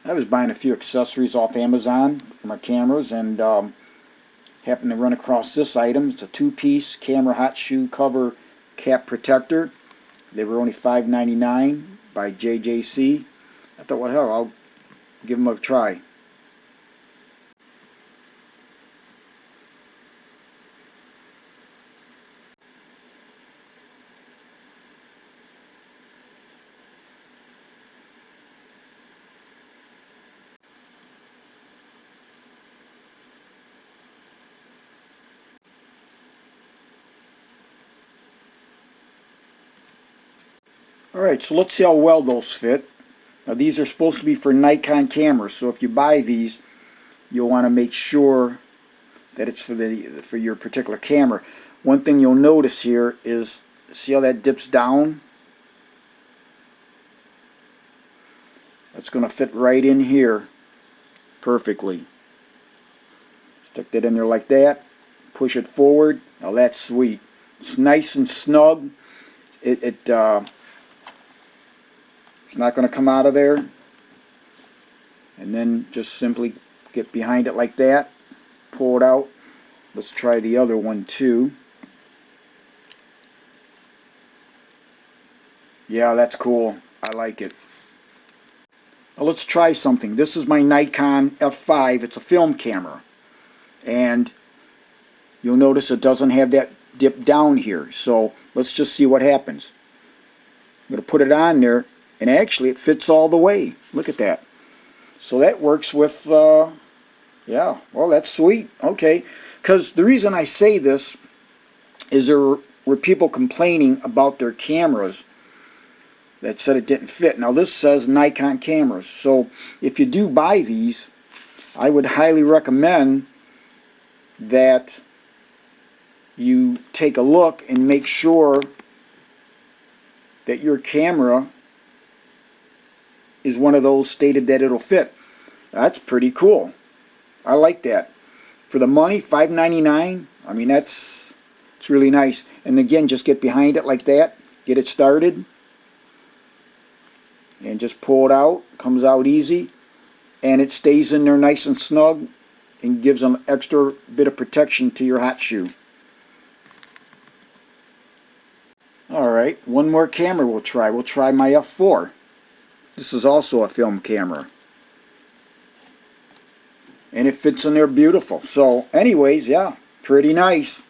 I was buying a few accessories off Amazon for my cameras, and happened to run across this item. It's a two-piece camera hot shoe cover cap protector. They were only $5.99 by JJC. I thought, well, hell, I'll give them a try. Alright, so let's see how well those fit. Now these are supposed to be for Nikon cameras, so if you buy these, you'll want to make sure that it's for your particular camera. One thing you'll notice here is, see how that dips down? That's going to fit right in here perfectly. Stick that in there like that, push it forward. Now that's sweet. It's nice and snug. It's not going to come out of there. And then just simply get behind it like that, pull it out. Let's try the other one too. Yeah, that's cool. I like it. Now let's try something. This is my Nikon F5. It's a film camera. And you'll notice it doesn't have that dip down here. So let's just see what happens. I'm going to put it on there, and actually it fits all the way. Look at that. So that works with, yeah, well, that's sweet. Okay. Because the reason I say this is there were people complaining about their cameras that said it didn't fit. Now this says Nikon cameras. So if you do buy these, I would highly recommend that you take a look and make sure that your camera is one of those stated that it'll fit. That's pretty cool. I like that. For the money, $5.99, I mean, it's really nice. And again, just get behind it like that, get it started, and just pull it out. Comes out easy, and it stays in there nice and snug and gives an extra bit of protection to your hot shoe. Alright, one more camera we'll try. We'll try my F4. This is also a film camera. And it fits in there beautiful. So anyways, yeah, pretty nice.